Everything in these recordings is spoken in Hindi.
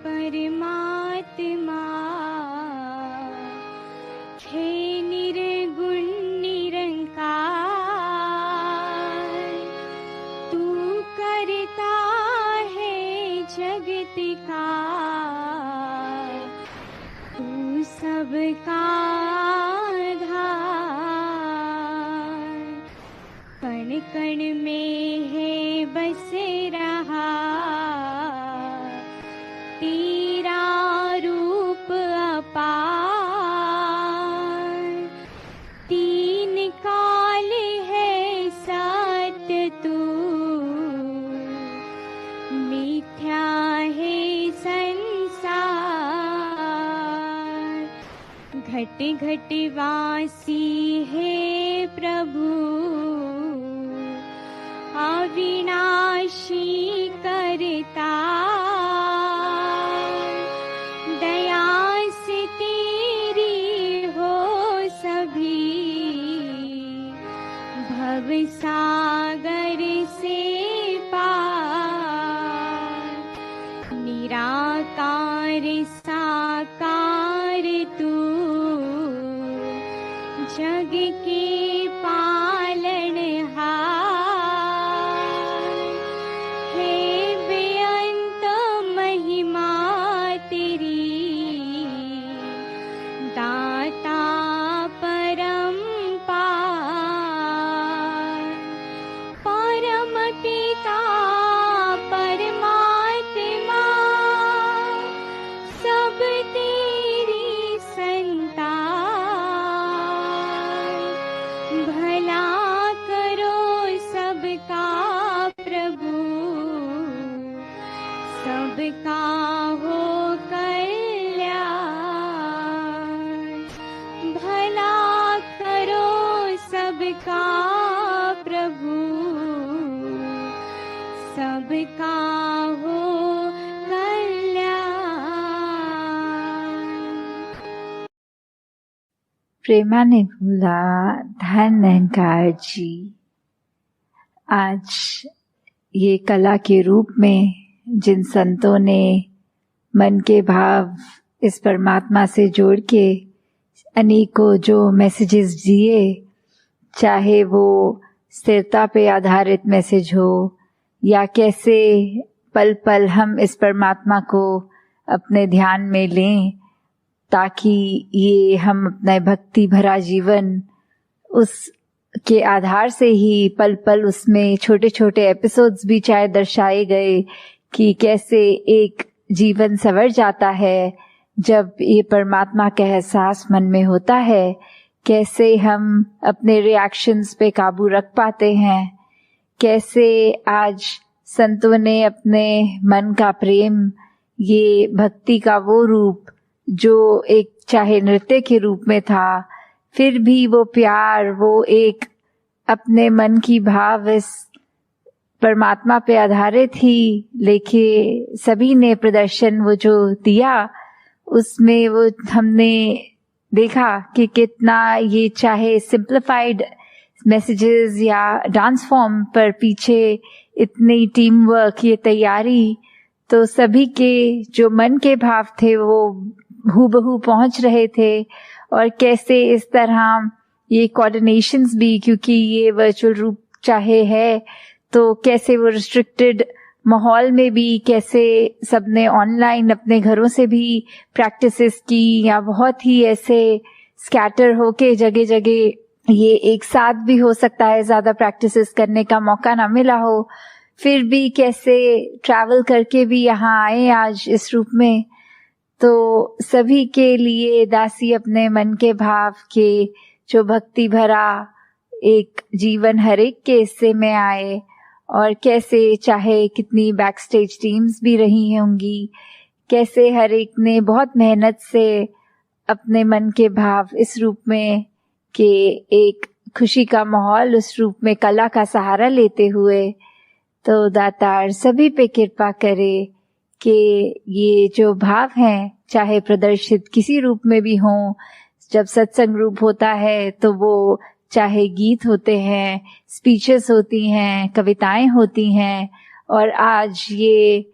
परमात्मा हे निर्गुण निरंकार, तू करता है जगत का, तू सबका आधार। कण कण में है बस रहा तेरा रूप अपार। तीन काल है सत्य तू, मिथ्या है संसार। घट घट वासी है प्रभु, अविनाशी करता। दया से तेरी हो सभी, भव सागर से पार। निराकार साकार तू, जग के पालनहार। हे बेअंत महिमा तेरी, दाता परम्पार। परम पिता परमात्मा, सब तेरी संतान। भला करो सबका प्रभु, सबका हो कल्याण। भला करो सबका प्रभु, सबका हो कल्याण। प्रेमा ने बोला, धन अहंकार जी, आज ये कला के रूप में जिन संतों ने मन के भाव इस परमात्मा से जोड़ के अनेकों जो मैसेजेस दिए, चाहे वो स्थिरता पे आधारित मैसेज हो या कैसे पल पल हम इस परमात्मा को अपने ध्यान में लें ताकि ये हम अपना भक्ति भरा जीवन उस के आधार से ही पल पल उसमें छोटे छोटे एपिसोड्स भी चाहे दर्शाए गए कि कैसे एक जीवन संवर जाता है जब ये परमात्मा का एहसास मन में होता है, कैसे हम अपने रिएक्शंस पे काबू रख पाते हैं, कैसे आज संतों ने अपने मन का प्रेम, ये भक्ति का वो रूप जो एक चाहे नृत्य के रूप में था, फिर भी वो प्यार, वो एक अपने मन की भाव इस परमात्मा पे आधारित ही लेके सभी ने प्रदर्शन वो जो दिया, उसमें वो हमने देखा कि कितना ये चाहे सिंप्लीफाइड मैसेजेस या डांस फॉर्म पर पीछे इतनी टीम वर्क, ये तैयारी, तो सभी के जो मन के भाव थे वो हूबहू पहुंच रहे थे। और कैसे इस तरह ये कोऑर्डिनेशंस भी, क्योंकि ये वर्चुअल रूप चाहे है तो कैसे वो रिस्ट्रिक्टेड माहौल में भी कैसे सबने ऑनलाइन अपने घरों से भी प्रैक्टिसेस की या बहुत ही ऐसे स्कैटर होके जगह जगह ये एक साथ भी हो सकता है ज्यादा प्रैक्टिसेस करने का मौका ना मिला हो, फिर भी कैसे ट्रैवल करके भी यहाँ आए आज इस रूप में। तो सभी के लिए दासी अपने मन के भाव के जो भक्ति भरा एक जीवन हर एक के हिस्से में आए, और कैसे चाहे कितनी बैक स्टेज टीम्स भी रही होंगी, कैसे हर एक ने बहुत मेहनत से अपने मन के भाव इस रूप में के एक खुशी का माहौल उस रूप में कला का सहारा लेते हुए, तो दातार सभी पे कृपा करे कि ये जो भाव हैं चाहे प्रदर्शित किसी रूप में भी हों, जब सत्संग रूप होता है तो वो चाहे गीत होते हैं, स्पीचेस होती हैं, कविताएं होती हैं, और आज ये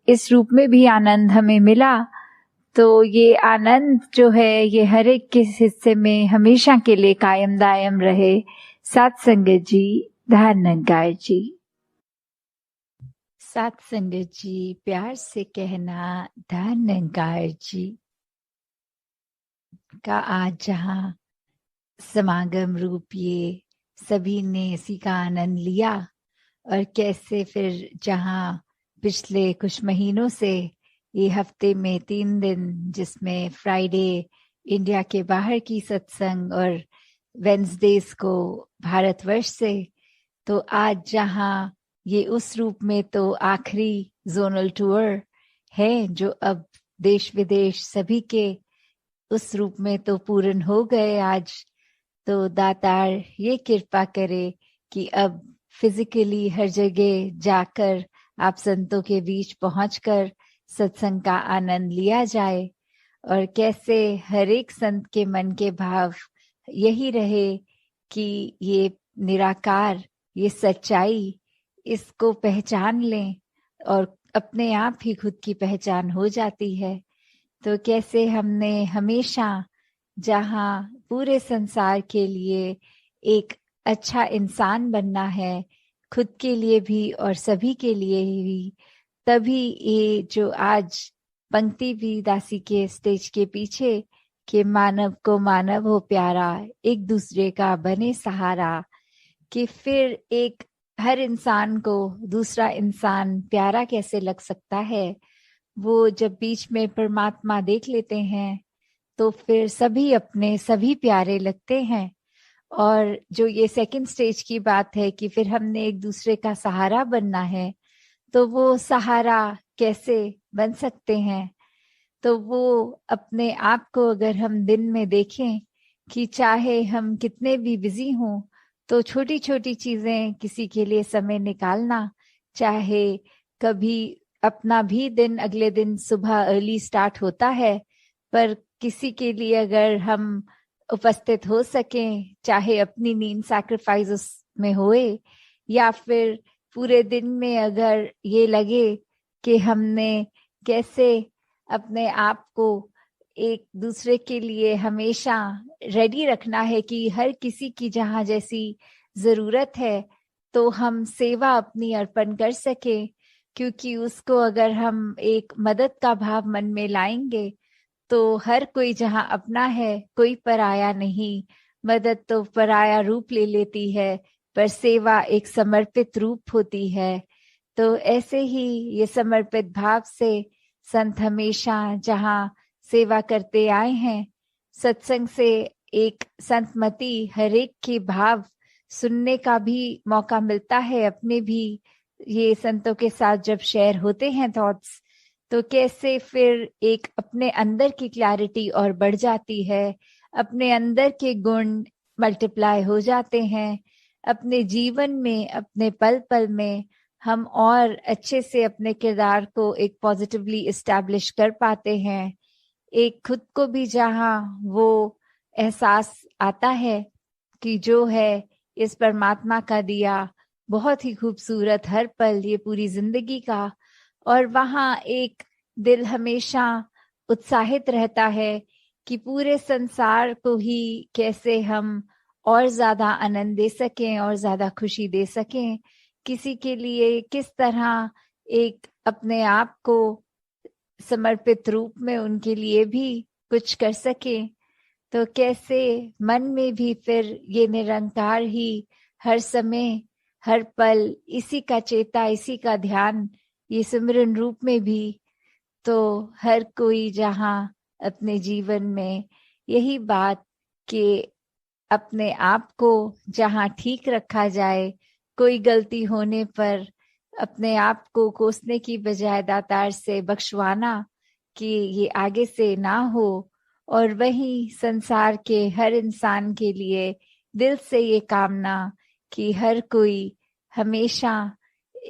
इस रूप में भी आनंद हमें मिला, तो ये आनंद जो है ये हर एक के हिस्से में हमेशा के लिए कायम दायम रहे। साथ संगत जी, धन्यकार जी। साथ संगत जी, प्यार से कहना धन्यकार जी का आज जहाँ समागम रूप ये सभी ने इसी का आनंद लिया, और कैसे फिर जहाँ पिछले कुछ महीनों से ये हफ्ते में 3 दिन, जिसमें फ्राइडे इंडिया के बाहर की सत्संग और वेंसडेज को भारतवर्ष से, तो आज जहाँ ये उस रूप में तो आखिरी जोनल टूर है जो अब देश विदेश सभी के उस रूप में तो पूर्ण हो गए आज। तो दातार ये कृपा करे कि अब फिजिकली हर जगह जाकर आप संतों के बीच पहुंचकर सत्संग का आनंद लिया जाए, और कैसे हर एक संत के मन के भाव यही रहे कि ये निराकार, ये सच्चाई, इसको पहचान लें और अपने आप ही खुद की पहचान हो जाती है। तो कैसे हमने हमेशा जहाँ पूरे संसार के लिए एक अच्छा इंसान बनना है, खुद के लिए भी और सभी के लिए भी, तभी ये जो आज पंक्ति भी दासी के स्टेज के पीछे कि मानव को मानव हो प्यारा, एक दूसरे का बने सहारा, कि फिर एक हर इंसान को दूसरा इंसान प्यारा कैसे लग सकता है। वो जब बीच में परमात्मा देख लेते हैं तो फिर सभी अपने सभी प्यारे लगते हैं। और जो ये सेकंड स्टेज की बात है कि फिर हमने एक दूसरे का सहारा बनना है, तो वो सहारा कैसे बन सकते हैं। तो वो अपने आप को अगर हम दिन में देखें कि चाहे हम कितने भी बिजी हों, तो छोटी छोटी चीजें किसी के लिए समय निकालना, चाहे कभी अपना भी दिन अगले दिन सुबह अर्ली स्टार्ट होता है, पर किसी के लिए अगर हम उपस्थित हो सकें, चाहे अपनी नींद सैक्रिफाइस उसमें होए, या फिर पूरे दिन में अगर ये लगे कि हमने कैसे अपने आप को एक दूसरे के लिए हमेशा रेडी रखना है कि हर किसी की जहाँ जैसी जरूरत है तो हम सेवा अपनी अर्पण कर सके, क्योंकि उसको अगर हम एक मदद का भाव मन में लाएंगे तो हर कोई जहाँ अपना है, कोई पराया नहीं। मदद तो पराया रूप ले लेती है, पर सेवा एक समर्पित रूप होती है। तो ऐसे ही ये समर्पित भाव से संत हमेशा जहाँ सेवा करते आए हैं, सत्संग से एक संतमति हर एक के भाव सुनने का भी मौका मिलता है। अपने भी ये संतों के साथ जब शेयर होते हैं थॉट्स, तो कैसे फिर एक अपने अंदर की क्लैरिटी और बढ़ जाती है, अपने अंदर के गुण मल्टीप्लाई हो जाते हैं। अपने जीवन में, अपने पल पल में हम और अच्छे से अपने किरदार को एक पॉजिटिवली इस्टेब्लिश कर पाते हैं। एक खुद को भी जहाँ वो एहसास आता है कि जो है इस परमात्मा का दिया बहुत ही खूबसूरत हर पल ये पूरी जिंदगी का, और वहाँ एक दिल हमेशा उत्साहित रहता है कि पूरे संसार को ही कैसे हम और ज्यादा आनंद दे सकें और ज्यादा खुशी दे सकें, किसी के लिए किस तरह एक अपने आप को समर्पित रूप में उनके लिए भी कुछ कर सके। तो कैसे मन में भी फिर ये निरंकार ही हर समय हर पल इसी का चेता, इसी का ध्यान, ये सिमरन रूप में भी, तो हर कोई जहाँ अपने जीवन में यही बात कि अपने आप को जहाँ ठीक रखा जाए, कोई गलती होने पर अपने आप को कोसने की बजाय दातार से बख्शवाना कि ये आगे से ना हो, और वही संसार के हर इंसान के लिए दिल से ये कामना कि हर कोई हमेशा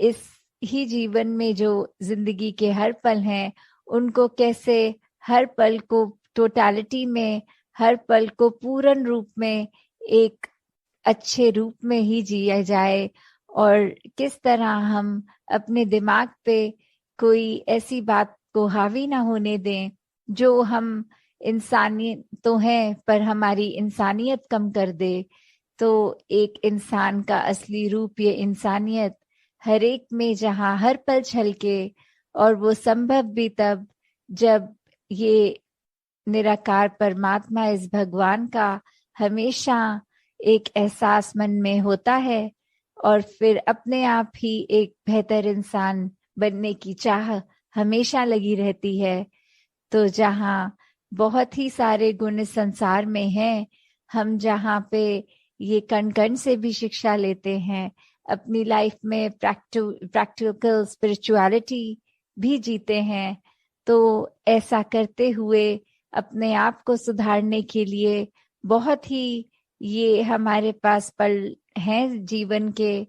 इस ही जीवन में जो जिंदगी के हर पल हैं उनको कैसे हर पल को टोटलिटी में, हर पल को पूर्ण रूप में एक अच्छे रूप में ही जिया जाए, और किस तरह हम अपने दिमाग पे कोई ऐसी बात को हावी ना होने दें जो हम इंसानियत तो हैं पर हमारी इंसानियत कम कर दे। तो एक इंसान का असली रूप ये इंसानियत हर एक में जहाँ हर पल छलके, और वो संभव भी तब जब ये निराकार परमात्मा इस भगवान का हमेशा एक एहसास मन में होता है, और फिर अपने आप ही एक बेहतर इंसान बनने की चाह हमेशा लगी रहती है। तो जहाँ बहुत ही सारे गुण इस संसार में हैं, हम जहाँ पे ये कण कण से भी शिक्षा लेते हैं, अपनी लाइफ में प्रैक्टिकल स्पिरिचुअलिटी भी जीते हैं, तो ऐसा करते हुए अपने आप को सुधारने के लिए बहुत ही ये हमारे पास पल हैं जीवन के,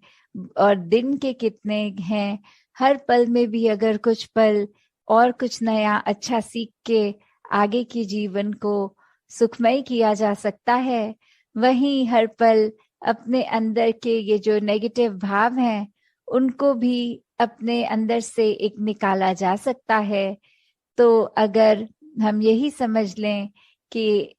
और दिन के कितने हैं। हर पल में भी अगर कुछ पल और कुछ नया अच्छा सीख के आगे के जीवन को सुखमय किया जा सकता है, वहीं हर पल अपने अंदर के ये जो नेगेटिव भाव हैं उनको भी अपने अंदर से एक निकाला जा सकता है। तो अगर हम यही समझ लें कि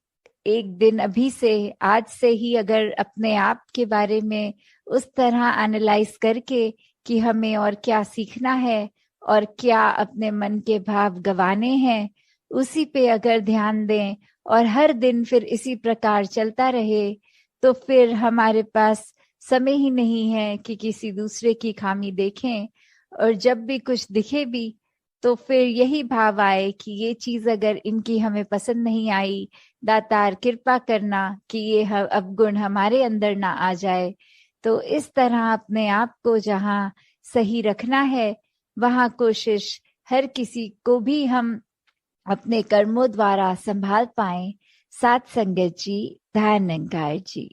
एक दिन अभी से, आज से ही अगर अपने आप के बारे में उस तरह एनालाइज करके कि हमें और क्या सीखना है और क्या अपने मन के भाव गंवाने हैं, उसी पे अगर ध्यान दें और हर दिन फिर इसी प्रकार चलता रहे, तो फिर हमारे पास समय ही नहीं है कि किसी दूसरे की खामी देखें। और जब भी कुछ दिखे भी तो फिर यही भाव आए कि ये चीज अगर इनकी हमें पसंद नहीं आई, दातार कृपा करना कि ये अवगुण हमारे अंदर ना आ जाए। तो इस तरह अपने आप को जहाँ सही रखना है, वहाँ कोशिश हर किसी को भी हम अपने कर्मों द्वारा संभाल पाए। साथ संगत जी, ध्यान निरंकार जी।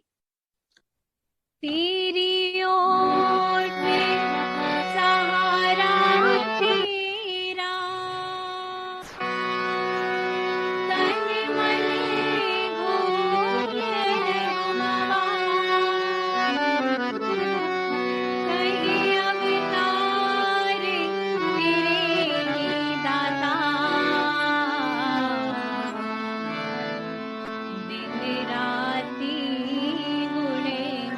तेरी ओट सहारा तेरा, तन मन भूल कहीं अवतार तेरे ही दाता, दिन राती गुण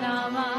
गावा।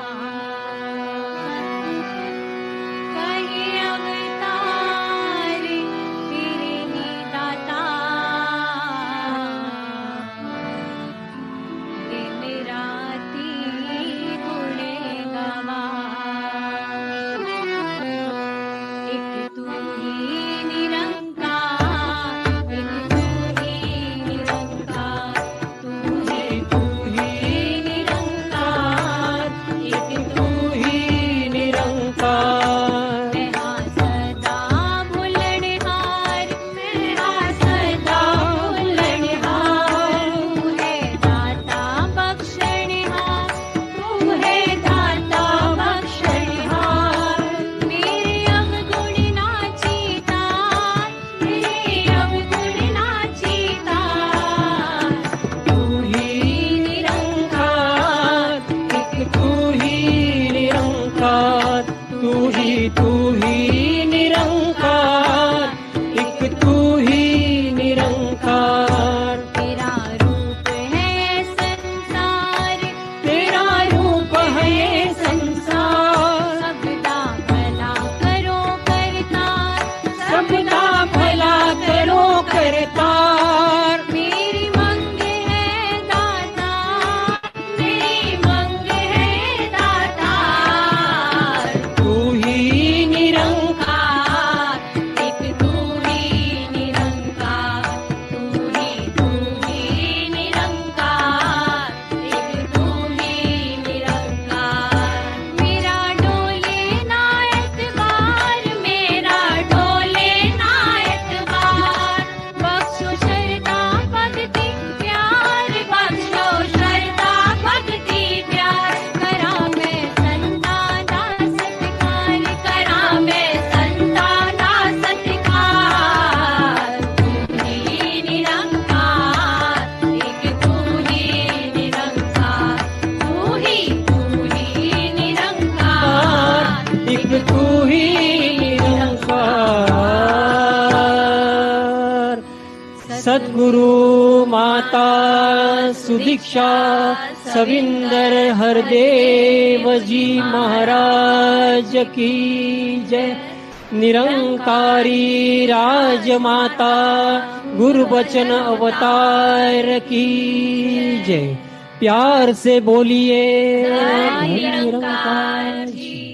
सद्गुरु माता सुदीक्षा सविंदर हरदेव जी महाराज की जय। निरंकारी राजमाता गुरुबचन अवतार की जय। प्यार से बोलिए निरंकार जी।